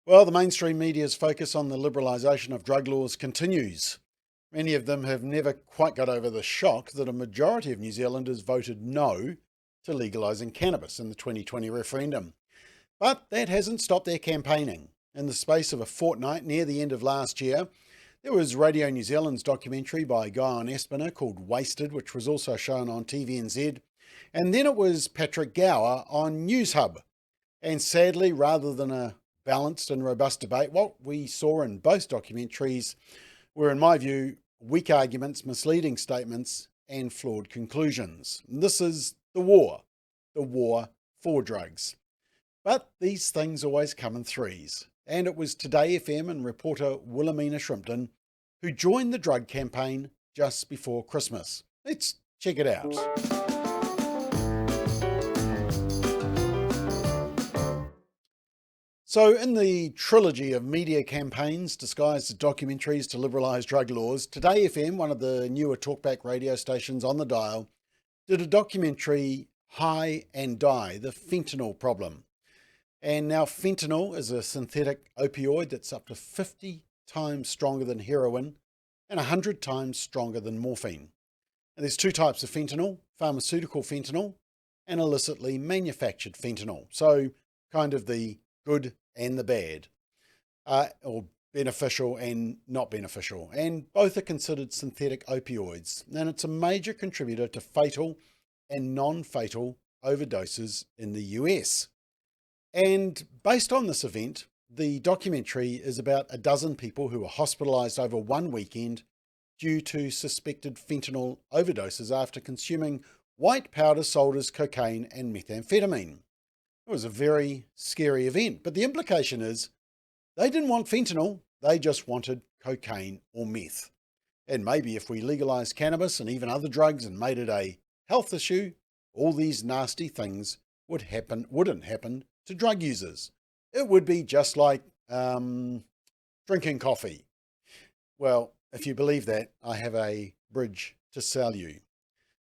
Well, the mainstream media's focus on the liberalisation of drug laws continues. Many of them have never quite got over the shock that a majority of New Zealanders voted no to legalising cannabis in the 2020 referendum. But that hasn't stopped their campaigning. In the space of a fortnight near the end of last year, there was Radio New Zealand's documentary by Guyon Espiner called Wasted, which was also shown on TVNZ. And then it was Patrick Gower on Newshub. And sadly, rather than a balanced and robust debate, what we saw in both documentaries were, in my view, weak arguments, misleading statements, and flawed conclusions. This is the war for drugs. But these things always come in threes. And it was TodayFM and reporter Willemena Shrimpton who joined the drug campaign just before Christmas. Let's check it out. So in the trilogy of media campaigns disguised as documentaries to liberalise drug laws, TodayFM, one of the newer talkback radio stations on the dial, did a documentary, High and Die, the fentanyl problem. And now fentanyl is a synthetic opioid that's up to 50 times stronger than heroin and 100 times stronger than morphine. And there's two types of fentanyl, pharmaceutical fentanyl and illicitly manufactured fentanyl. So kind of the good and the bad, or beneficial and not beneficial. And both are considered synthetic opioids. And it's a major contributor to fatal and non-fatal overdoses in the US. And based on this event, the documentary is about a dozen people who were hospitalised over one weekend due to suspected fentanyl overdoses after consuming white powder sold as cocaine and methamphetamine. It was a very scary event, but the implication is they didn't want fentanyl, they just wanted cocaine or meth. And maybe if we legalised cannabis and even other drugs and made it a health issue, all these nasty things wouldn't happen to drug users. It would be just like drinking coffee. Well, if you believe that, I have a bridge to sell you.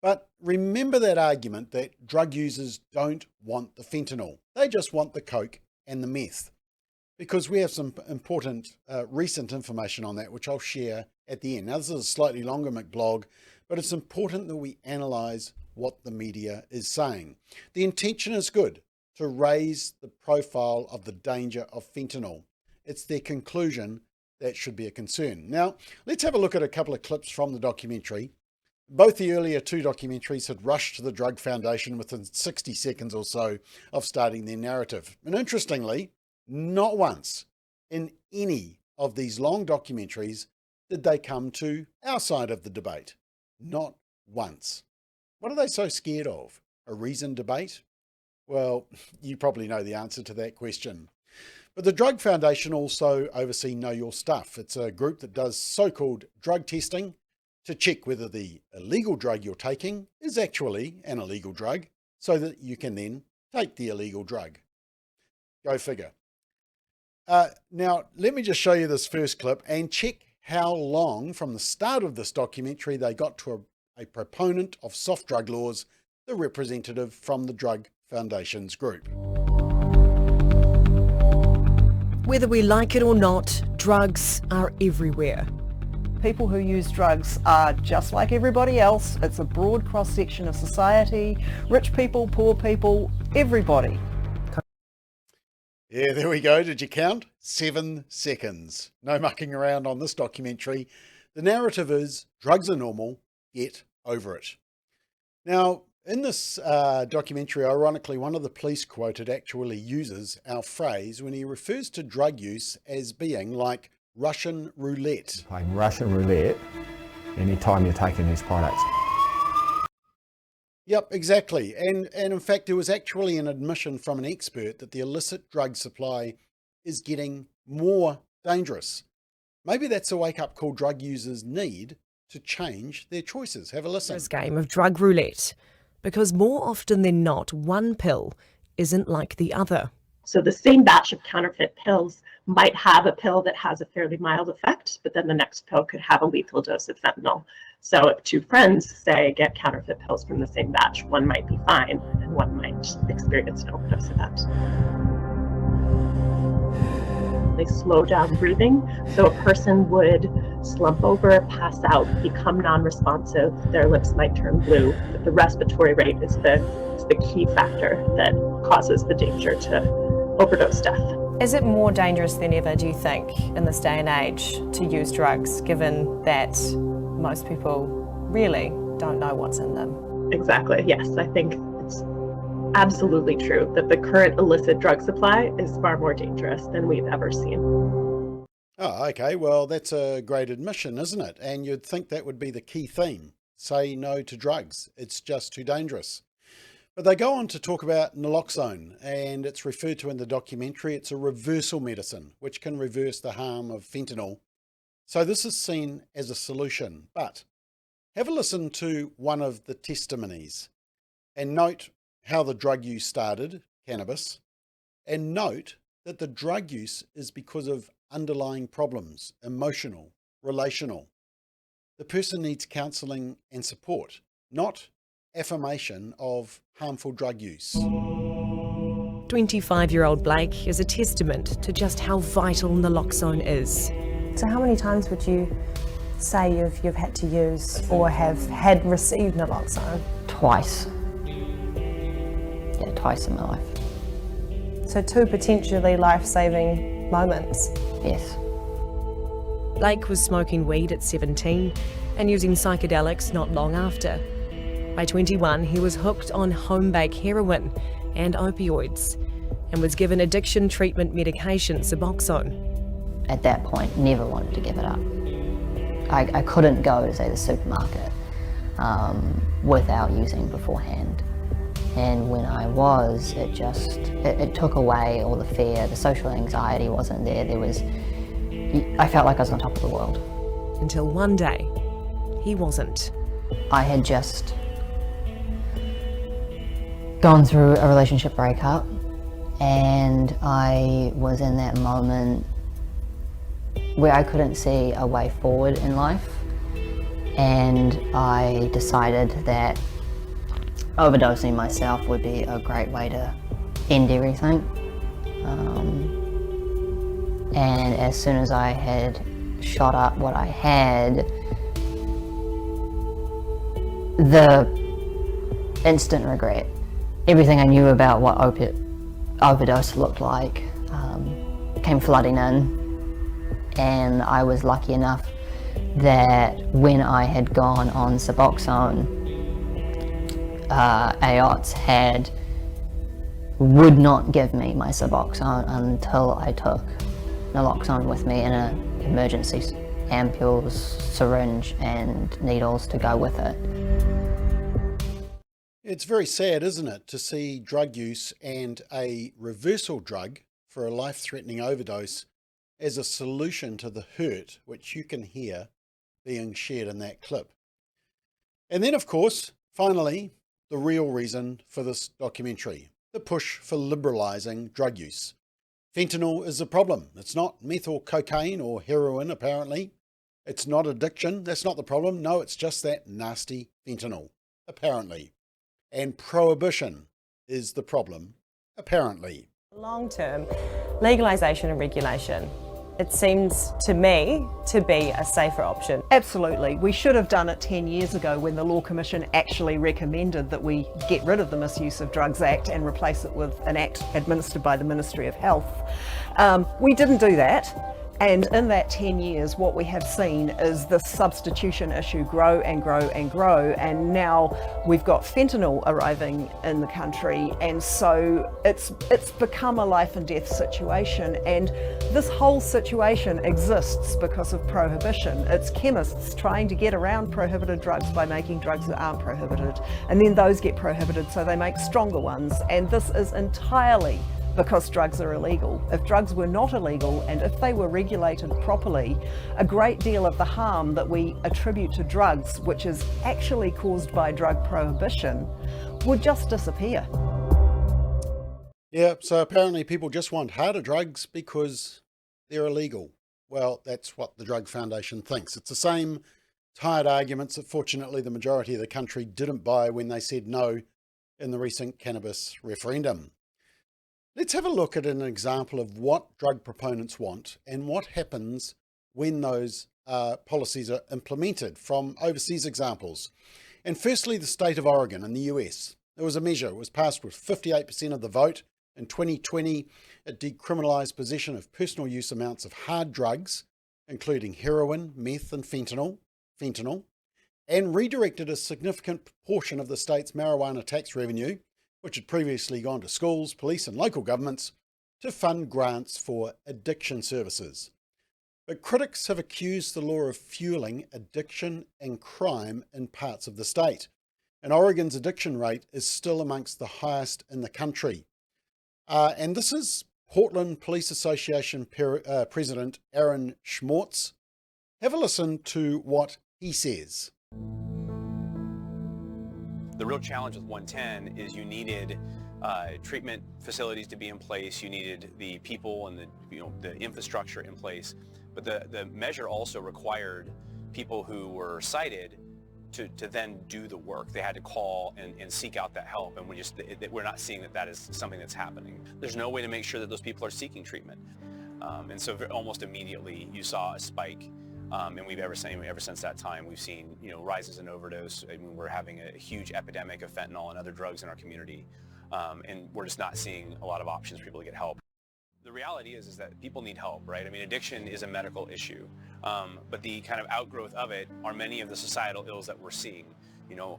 But remember that argument that drug users don't want the fentanyl. They just want the coke and the meth. Because we have some important recent information on that, which I'll share at the end. Now, this is a slightly longer McBLOG, but it's important that we analyse what the media is saying. The intention is good, to raise the profile of the danger of fentanyl. It's their conclusion that should be a concern. Now, let's have a look at a couple of clips from the documentary. Both the earlier two documentaries had rushed to the Drug Foundation within 60 seconds or so of starting their narrative. And interestingly, not once in any of these long documentaries did they come to our side of the debate. Not once. What are they so scared of? A reasoned debate? Well, you probably know the answer to that question. But the Drug Foundation also oversee Know Your Stuff. It's a group that does so-called drug testing to check whether the illegal drug you're taking is actually an illegal drug, so that you can then take the illegal drug. Go figure. Now, let me just show you this first clip and check how long from the start of this documentary they got to a proponent of soft drug laws, the representative from the Drug Foundation's group. Whether we like it or not, drugs are everywhere. People who use drugs are just like everybody else. It's a broad cross-section of society, rich people, poor people, everybody. Yeah, there we go. Did you count? 7 seconds. No mucking around on this documentary. The narrative is drugs are normal, get over it. Now, in this documentary, ironically, one of the police quoted actually uses our phrase when he refers to drug use as being like Russian roulette. Playing Russian roulette anytime you're taking these products. Yep, exactly. And in fact, there was actually an admission from an expert that the illicit drug supply is getting more dangerous. Maybe that's a wake-up call drug users need to change their choices. Have a listen. This game of drug roulette, because more often than not, one pill isn't like the other. So the same batch of counterfeit pills might have a pill that has a fairly mild effect, but then the next pill could have a lethal dose of fentanyl. So if two friends, say, get counterfeit pills from the same batch, one might be fine and one might experience an overdose event. they slow down breathing. So a person would slump over, pass out, become non-responsive, their lips might turn blue. But the respiratory rate is the key factor that causes the danger to overdose death. Is it more dangerous than ever, do you think, in this day and age to use drugs, given that most people really don't know what's in them? Exactly, yes. I think it's absolutely true that the current illicit drug supply is far more dangerous than we've ever seen. Oh, okay. Well, that's a great admission, isn't it? And you'd think that would be the key theme. Say no to drugs. It's just too dangerous. But they go on to talk about naloxone, and it's referred to in the documentary. It's a reversal medicine, which can reverse the harm of fentanyl. So this is seen as a solution. But have a listen to one of the testimonies and note how the drug use started, cannabis, and note that the drug use is because of underlying problems, emotional, relational. The person needs counselling and support, not affirmation of harmful drug use. 25-year-old Blake is a testament to just how vital naloxone is. So how many times would you say you've had to use or have had received naloxone? Twice. Yeah, twice in my life. So 2 potentially life-saving moments. Yes. Blake was smoking weed at 17 and using psychedelics not long after. By 21, he was hooked on home-bake heroin and opioids and was given addiction treatment medication, Suboxone. At that point, never wanted to give it up. I couldn't go to, say, the supermarket without using beforehand. And when I was, it took away all the fear, the social anxiety wasn't there. I felt like I was on top of the world. Until one day, he wasn't. I had just gone through a relationship breakup, and I was in that moment where I couldn't see a way forward in life, and I decided that overdosing myself would be a great way to end everything. And as soon as I had shot up what I had, the instant regret, everything I knew about what overdose looked like came flooding in. And I was lucky enough that when I had gone on Suboxone, AOTS would not give me my Suboxone until I took naloxone with me in an emergency ampules, syringe and needles to go with it. It's very sad, isn't it, to see drug use and a reversal drug for a life-threatening overdose as a solution to the hurt which you can hear being shared in that clip. And then, of course, finally, the real reason for this documentary, the push for liberalising drug use. Fentanyl is a problem. It's not meth or cocaine or heroin, apparently. It's not addiction. That's not the problem. No, it's just that nasty fentanyl, apparently. And prohibition is the problem, apparently. Long term, legalisation and regulation. It seems to me to be a safer option. Absolutely. We should have done it 10 years ago when the Law Commission actually recommended that we get rid of the Misuse of Drugs Act and replace it with an act administered by the Ministry of Health. We didn't do that. And in that 10 years, what we have seen is this substitution issue grow and grow and grow. And now we've got fentanyl arriving in the country. And so it's become a life and death situation. And this whole situation exists because of prohibition. It's chemists trying to get around prohibited drugs by making drugs that aren't prohibited. And then those get prohibited, so they make stronger ones. And this is entirely because drugs are illegal. If drugs were not illegal and if they were regulated properly, a great deal of the harm that we attribute to drugs, which is actually caused by drug prohibition, would just disappear. Yeah, so apparently people just want harder drugs because they're illegal. Well, that's what the Drug Foundation thinks. It's the same tired arguments that fortunately the majority of the country didn't buy when they said no in the recent cannabis referendum. Let's have a look at an example of what drug proponents want and what happens when those policies are implemented from overseas examples. And firstly, the state of Oregon in the US. There was a measure, it was passed with 58% of the vote in 2020. It decriminalised possession of personal use amounts of hard drugs, including heroin, meth and fentanyl, and redirected a significant proportion of the state's marijuana tax revenue, which had previously gone to schools, police and local governments, to fund grants for addiction services. But critics have accused the law of fueling addiction and crime in parts of the state. And Oregon's addiction rate is still amongst the highest in the country. And this is Portland Police Association President Aaron Schmortz. Have a listen to what he says. The real challenge with 110 is you needed treatment facilities to be in place. You needed the people and the infrastructure in place. But the measure also required people who were cited to then do the work. They had to call and seek out that help. And we're not seeing that is something that's happening. There's no way to make sure that those people are seeking treatment. And so almost immediately you saw a spike. And ever since that time, we've seen rises in overdose. I mean, we're having a huge epidemic of fentanyl and other drugs in our community, and we're just not seeing a lot of options for people to get help. The reality is that people need help, right? I mean, addiction is a medical issue, but the kind of outgrowth of it are many of the societal ills that we're seeing.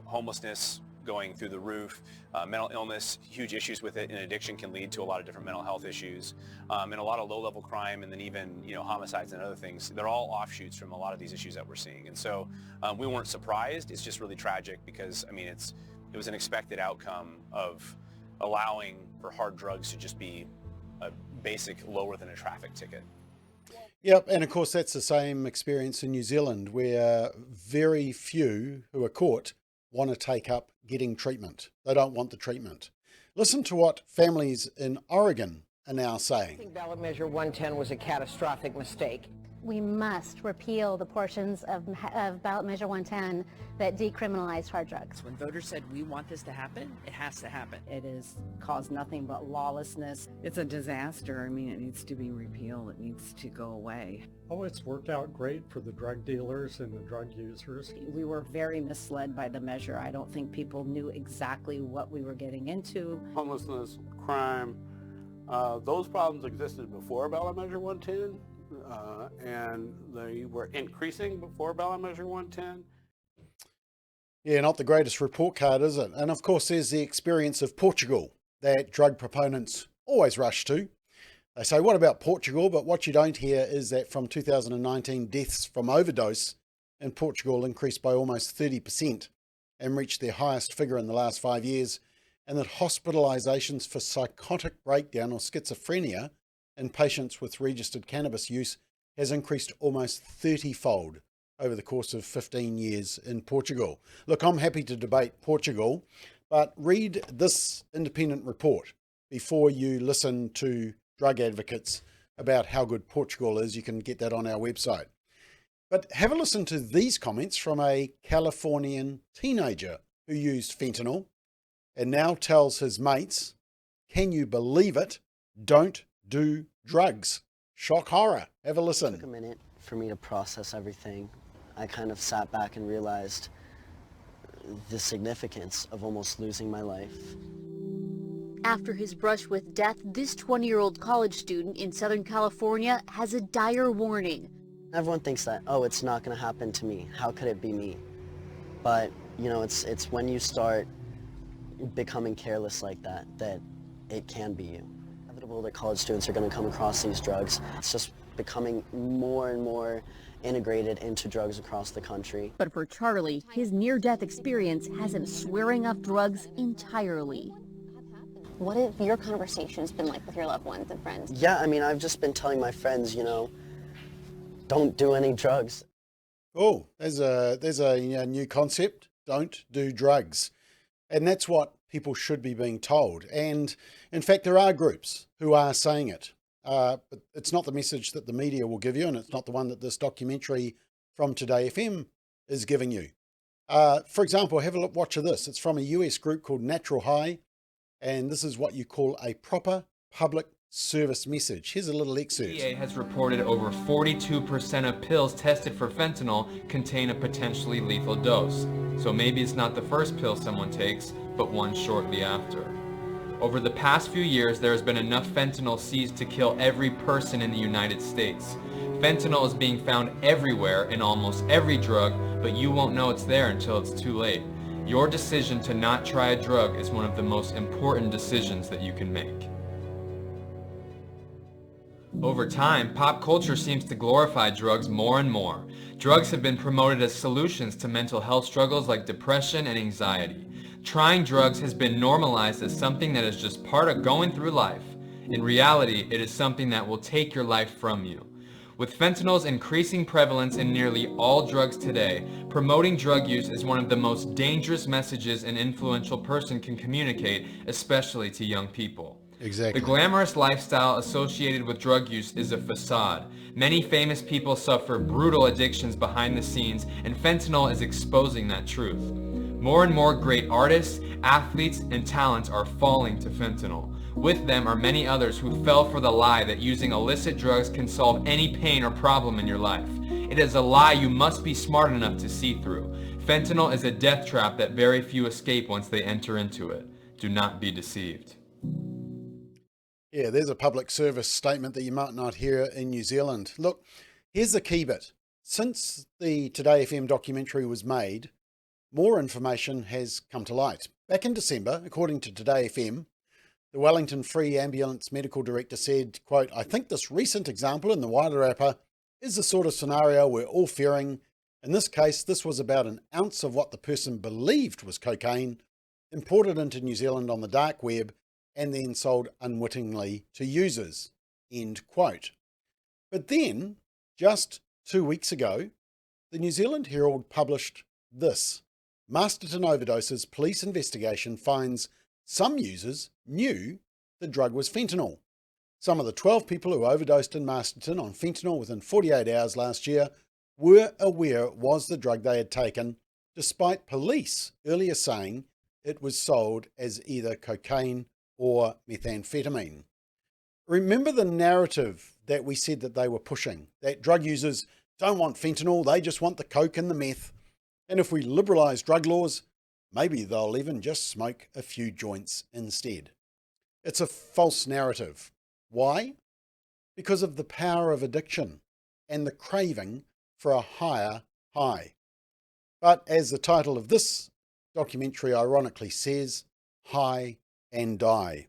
Homelessness going through the roof, mental illness, huge issues with it, and addiction can lead to a lot of different mental health issues, and a lot of low-level crime, and then even homicides and other things. They're all offshoots from a lot of these issues that we're seeing, and so we weren't surprised. It's just really tragic because it was an expected outcome of allowing for hard drugs to just be a basic lower than a traffic ticket. Yep, and of course that's the same experience in New Zealand, where very few who are caught want to take up getting treatment. They don't want the treatment. Listen to what families in Oregon are now saying. I think ballot measure 110 was a catastrophic mistake. We must repeal the portions of ballot measure 110 that decriminalize hard drugs. When voters said we want this to happen, it has to happen. It has caused nothing but lawlessness. It's a disaster. I mean, it needs to be repealed. It needs to go away. Oh, it's worked out great for the drug dealers and the drug users. We were very misled by the measure. I don't think people knew exactly what we were getting into. Homelessness, crime, those problems existed before ballot measure 110. And they were increasing before ballot measure 110. Yeah, not the greatest report card, is it? And of course, there's the experience of Portugal that drug proponents always rush to. They say, what about Portugal? But what you don't hear is that from 2019, deaths from overdose in Portugal increased by almost 30% and reached their highest figure in the last 5 years, and that hospitalizations for psychotic breakdown or schizophrenia in patients with registered cannabis use has increased almost 30-fold over the course of 15 years in Portugal. Look, I'm happy to debate Portugal, but read this independent report before you listen to drug advocates about how good Portugal is. You can get that on our website. But have a listen to these comments from a Californian teenager who used fentanyl and now tells his mates, can you believe it? Don't do drugs. Shock horror. Have a listen. It took a minute for me to process everything. I kind of sat back and realized the significance of almost losing my life. After his brush with death, this 20-year-old college student in Southern California has a dire warning. Everyone thinks that, oh, it's not going to happen to me. How could it be me? But, you know, it's when you start becoming careless like that, that it can be you. Inevitable that college students are going to come across these drugs. It's just becoming more and more integrated into drugs across the country. But for Charlie, his near-death experience has him swearing off drugs entirely. What have your conversations been like with your loved ones and friends? Yeah, I mean, I've just been telling my friends, you know, don't do any drugs. Oh, there's a new concept. Don't do drugs. And that's what people should be being told. And in fact, there are groups who are saying it. But it's not the message that the media will give you, and it's not the one that this documentary from TodayFM is giving you. For example, have a look, watch this. It's from a US group called Natural High, and this is what you call a proper public service message. Here's a little excerpt. DEA has reported over 42% of pills tested for fentanyl contain a potentially lethal dose. So maybe it's not the first pill someone takes, but one shortly after. Over the past few years, there has been enough fentanyl seized to kill every person in the United States. Fentanyl is being found everywhere in almost every drug, but you won't know it's there until it's too late. Your decision to not try a drug is one of the most important decisions that you can make. Over time, pop culture seems to glorify drugs more and more. Drugs have been promoted as solutions to mental health struggles like depression and anxiety. Trying drugs has been normalized as something that is just part of going through life. In reality, it is something that will take your life from you. With fentanyl's increasing prevalence in nearly all drugs today, promoting drug use is one of the most dangerous messages an influential person can communicate, especially to young people. Exactly. The glamorous lifestyle associated with drug use is a facade. Many famous people suffer brutal addictions behind the scenes, and fentanyl is exposing that truth. More and more great artists, athletes, and talents are falling to fentanyl. With them are many others who fell for the lie that using illicit drugs can solve any pain or problem in your life. It is a lie you must be smart enough to see through. Fentanyl is a death trap that very few escape once they enter into it. Do not be deceived. Yeah, there's a public service statement that you might not hear in New Zealand. Look, here's the key bit. Since the TodayFM documentary was made, more information has come to light. Back in December, according to TodayFM, the Wellington Free Ambulance Medical Director said, quote, "I think this recent example in the Wairarapa is the sort of scenario we're all fearing. In this case, this was about an ounce of what the person believed was cocaine, imported into New Zealand on the dark web, and then sold unwittingly to users," end quote. But then, just 2 weeks ago, the New Zealand Herald published this. Masterton Overdoses Police Investigation finds some users knew the drug was fentanyl. Some of the 12 people who overdosed in Masterton on fentanyl within 48 hours last year were aware it was the drug they had taken, despite police earlier saying it was sold as either cocaine or methamphetamine. Remember the narrative that we said that they were pushing, that drug users don't want fentanyl, they just want the coke and the meth. And if we liberalise drug laws, maybe they'll even just smoke a few joints instead. It's a false narrative. Why? Because of the power of addiction and the craving for a higher high. But as the title of this documentary ironically says, high and die.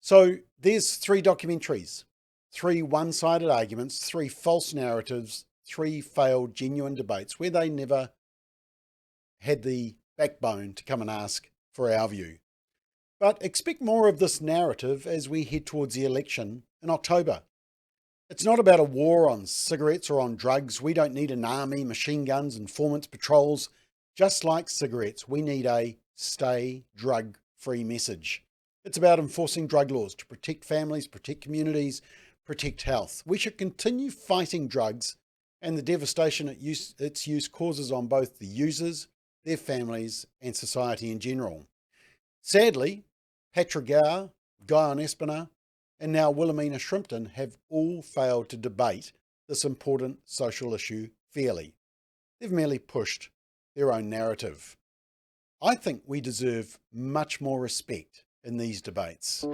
So there's 3 documentaries, 3 one-sided arguments, 3 false narratives, 3 failed genuine debates where they never had the backbone to come and ask for our view. But expect more of this narrative as we head towards the election in October. It's not about a war on cigarettes or on drugs. We don't need an army, machine guns, informants, patrols. Just like cigarettes, we need a stay drug-free message. It's about enforcing drug laws to protect families, protect communities, protect health. We should continue fighting drugs and the devastation its use causes on both the users, their families, and society in general. Sadly, Patrick Gower, Guyon Espiner, and now Willemena Shrimpton have all failed to debate this important social issue fairly. They've merely pushed their own narrative. I think we deserve much more respect in these debates.